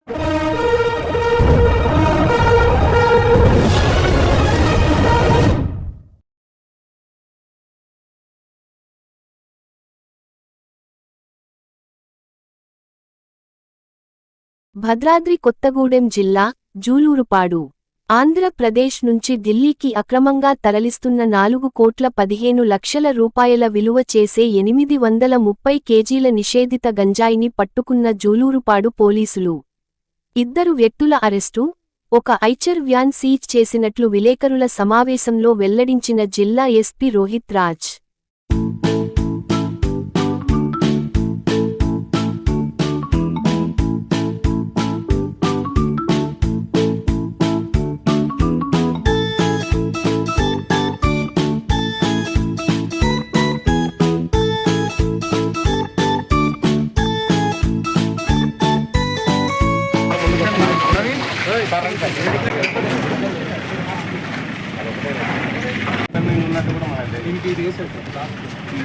భద్రాద్రి కొత్తగూడెం జిల్లా జూలూరుపాడు ఆంధ్రప్రదేశ్ నుంచి ఢిల్లీకి అక్రమంగా తరలిస్తున్న 4,15,00,000 రూపాయల విలువ చేసే 830 కేజీల నిషేధిత గంజాయిని పట్టుకున్న జూలూరుపాడు పోలీసులు. 2 వ్యక్తుల అరెస్టు, ఒక ఐచర్ వ్యాన్ సీజ్ చేసినట్లు విలేకరుల సమావేశంలో వెల్లడించిన జిల్లా ఎస్పీ రోహిత్ రాజ్.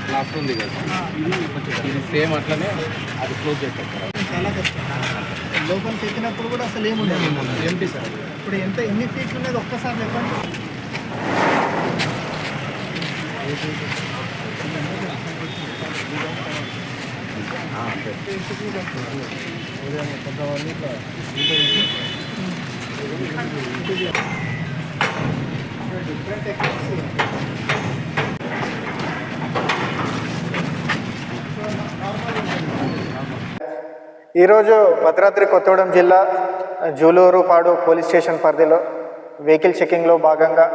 క్లాస్ ఉంది కదా, ఇది సేమ్ అట్లనే అది క్లోజ్ చేస్తారు. చాలా కష్టం. లోపలికి ఎక్కినప్పుడు కూడా అసలు ఏముండదు, ఏంటి సార్? ఇప్పుడు ఎన్ని ఫీట్లు ఉన్నది ఒక్కసారి చెప్పండి. ఈరోజు భద్రాద్రి కొత్తగూడెం జిల్లా జూలూరుపాడు పోలీస్ స్టేషన్ పరిధిలో వెహికల్ చెకింగ్లో భాగంగా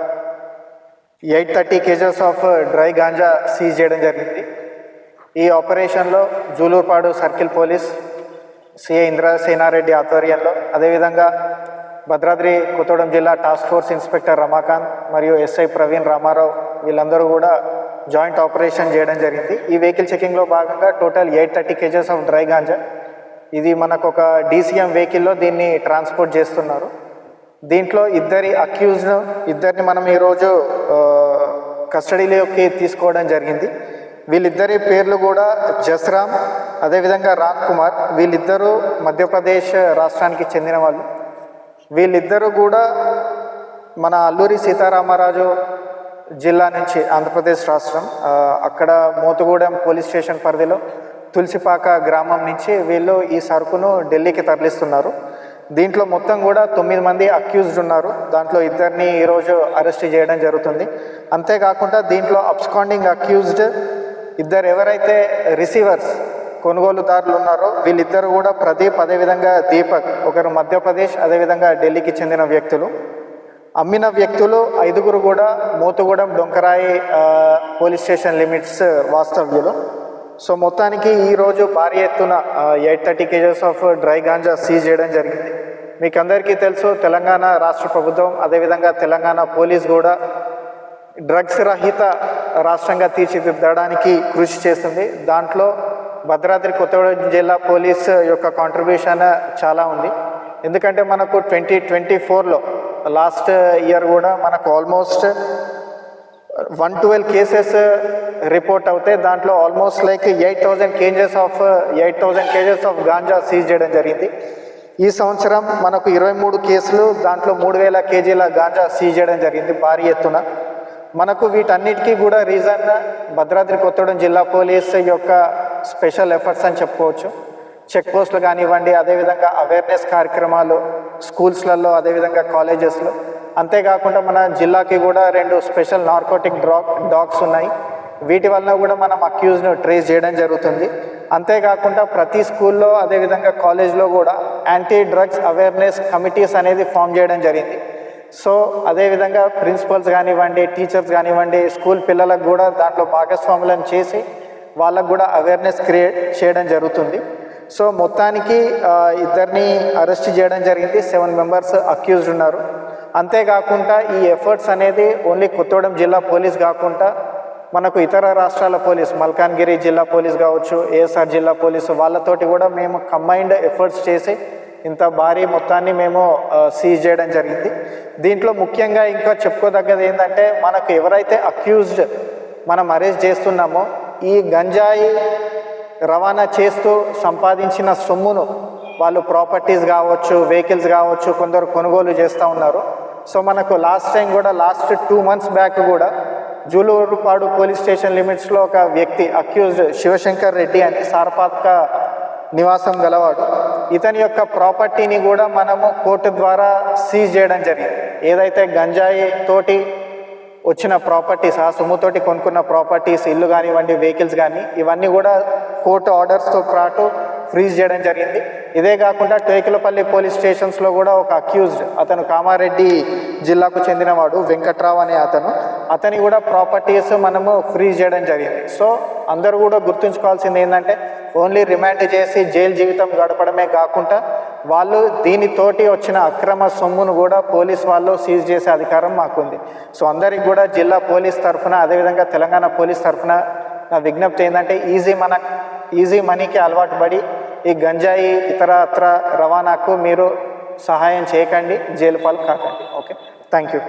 830 KGs of dry ganja seize చేయడం జరిగింది. ఈ ఆపరేషన్లో Julurupadu circle police CI Indrasena Reddy ఆధ్వర్యంలో, అదేవిధంగా భద్రాద్రి కొత్తగూడెం జిల్లా టాస్క్ ఫోర్స్ ఇన్స్పెక్టర్ రమాకాంత్ మరియు ఎస్ఐ ప్రవీణ్ రామారావు వీళ్ళందరూ కూడా జాయింట్ ఆపరేషన్ చేయడం జరిగింది. ఈ వెహికల్ చెకింగ్లో భాగంగా total 830 KGs of dry ganja, ఇది మనకు ఒక DCM వెహికల్లో దీన్ని ట్రాన్స్పోర్ట్ చేస్తున్నారు. దీంట్లో ఇద్దరిని మనం ఈరోజు కస్టడీలోకి తీసుకోవడం జరిగింది. వీళ్ళిద్దరి పేర్లు కూడా జస్రామ్, అదేవిధంగా రామ్ కుమార్. వీళ్ళిద్దరూ మధ్యప్రదేశ్ రాష్ట్రానికి చెందిన వాళ్ళు. వీళ్ళిద్దరూ కూడా మన అల్లూరి సీతారామరాజు జిల్లా నుంచి, ఆంధ్రప్రదేశ్ రాష్ట్రం, అక్కడ మోతుగూడెం పోలీస్ స్టేషన్ పరిధిలో తులసిపాక గ్రామం నుంచి వీళ్ళు ఈ సరుకును ఢిల్లీకి తరలిస్తున్నారు. దీంట్లో మొత్తం కూడా 9 మంది అక్యూజ్డ్ ఉన్నారు. దాంట్లో 2ని ఈరోజు అరెస్ట్ చేయడం జరుగుతుంది. అంతేకాకుండా దీంట్లో అబ్స్కాండింగ్ అక్యూజ్డ్ 2 ఎవరైతే రిసీవర్స్ కొనుగోలుదారులు ఉన్నారో వీళ్ళిద్దరు కూడా ప్రదీప్, అదేవిధంగా దీపక్, ఒకరు మధ్యప్రదేశ్, అదేవిధంగా ఢిల్లీకి చెందిన వ్యక్తులు. అమ్మిన వ్యక్తులు 5 కూడా Motugudem Donkarayi police station limits వాస్తవ్యులు. సో మొత్తానికి ఈరోజు భారీ ఎత్తున 830 KGs of dry ganja seize చేయడం జరిగింది. మీకు అందరికీ తెలుసు, తెలంగాణ రాష్ట్ర ప్రభుత్వం, అదేవిధంగా తెలంగాణ పోలీస్ కూడా డ్రగ్స్ రహిత రాష్ట్రంగా తీర్చిదిద్దడానికి కృషి చేస్తుంది. దాంట్లో భద్రాద్రి కొత్తగూడెం జిల్లా పోలీస్ యొక్క కాంట్రిబ్యూషన్ చాలా ఉంది. ఎందుకంటే మనకు 2024లో లాస్ట్ ఇయర్ కూడా మనకు ఆల్మోస్ట్ 112 కేసెస్ రిపోర్ట్ అవుతాయి. దాంట్లో almost like 8,000 kgs of ganja seize చేయడం జరిగింది. ఈ సంవత్సరం మనకు 23 కేసులు, దాంట్లో 3,000 కేజీల గాంజా సీజ్ చేయడం జరిగింది భారీ ఎత్తున. మనకు వీటన్నిటికీ కూడా రీజన్ భద్రాద్రి కొత్తగూడెం జిల్లా పోలీస్ యొక్క స్పెషల్ ఎఫర్ట్స్ అని చెప్పుకోవచ్చు. చెక్ పోస్టులు కానివ్వండి, అదేవిధంగా అవేర్నెస్ కార్యక్రమాలు స్కూల్స్లలో, అదేవిధంగా కాలేజెస్లో. అంతేకాకుండా మన జిల్లాకి కూడా 2 స్పెషల్ నార్కోటిక్ డాగ్స్ ఉన్నాయి. వీటి వలన కూడా మనం అక్యూజ్ను ట్రేస్ చేయడం జరుగుతుంది. అంతేకాకుండా ప్రతి స్కూల్లో, అదేవిధంగా కాలేజ్లో కూడా యాంటీ డ్రగ్స్ అవేర్నెస్ కమిటీస్ అనేది ఫామ్ చేయడం జరిగింది. సో అదేవిధంగా ప్రిన్సిపల్స్ కానివ్వండి, టీచర్స్ కానివ్వండి, స్కూల్ పిల్లలకు కూడా దాంట్లో భాగస్వాములను చేసి వాళ్ళకు కూడా అవేర్నెస్ క్రియేట్ చేయడం జరుగుతుంది. సో మొత్తానికి 2ని అరెస్ట్ చేయడం జరిగింది. 7 మెంబర్స్ అక్యూజ్డ్ ఉన్నారు. అంతేకాకుండా ఈ ఎఫర్ట్స్ అనేది ఓన్లీ కొత్తగూడెం జిల్లా పోలీస్ కాకుండా మనకు ఇతర రాష్ట్రాల పోలీస్, మల్కాన్గిరి జిల్లా పోలీస్ కావచ్చు, ఏఎస్ఆర్ జిల్లా పోలీసు, వాళ్ళతోటి కూడా మేము కంబైన్డ్ ఎఫర్ట్స్ చేసి ఇంత భారీ మొత్తాన్ని మేము సీజ్ చేయడం జరిగింది. దీంట్లో ముఖ్యంగా ఇంకా చెప్పుకోదగ్గది ఏంటంటే, మనకు ఎవరైతే అక్యూజ్డ్ మనం అరెస్ట్ చేస్తున్నామో ఈ గంజాయి రవాణా చేస్తూ సంపాదించిన సొమ్మును వాళ్ళు ప్రాపర్టీస్ కావచ్చు, వెహికల్స్ కావచ్చు, కొందరు కొనుగోలు చేస్తూ ఉన్నారు. సో మనకు లాస్ట్ టైం కూడా లాస్ట్ 2 months బ్యాక్ కూడా జూలూరుపాడు పోలీస్ స్టేషన్ లిమిట్స్లో ఒక వ్యక్తి అక్యూజ్డ్ శివశంకర్ రెడ్డి అని సారపాత్క నివాసం గలవాడు. ఇతని యొక్క ప్రాపర్టీని కూడా మనము కోర్టు ద్వారా సీజ్ చేయడం జరిగింది. ఏదైతే గంజాయి తోటి వచ్చిన ప్రాపర్టీస్, ఆ సొమ్ముతోటి కొనుక్కున్న ప్రాపర్టీస్, ఇల్లు కానివ్వండి, వెహికల్స్ కానీ, ఇవన్నీ కూడా కోర్టు ఆర్డర్స్తో పాటు ఫ్రీజ్ చేయడం జరిగింది. ఇదే కాకుండా టేకులపల్లి పోలీస్ స్టేషన్స్లో కూడా ఒక అక్యూజ్డ్, అతను కామారెడ్డి జిల్లాకు చెందినవాడు, వెంకట్రావు అనే అతని కూడా ప్రాపర్టీస్ మనము ఫ్రీజ్ చేయడం జరిగింది. సో అందరూ కూడా గుర్తుంచుకోవాల్సింది ఏంటంటే ఓన్లీ రిమాండ్ చేసి జైలు జీవితం గడపడమే కాకుండా వాళ్ళు దీనితోటి వచ్చిన అక్రమ సొమ్మును కూడా పోలీస్ వాళ్ళు సీజ్ చేసే అధికారం మాకుంది. సో అందరికి కూడా జిల్లా పోలీస్ తరఫున, అదేవిధంగా తెలంగాణ పోలీస్ తరఫున నా విజ్ఞప్తి ఏంటంటే ఈజీ మనీకి అలవాటు పడి ఈ గంజాయి ఇతరత్ర రవాణాకు మీరు సహాయం చేయకండి, జైలు పాలు కాకండి. Okay, thank you.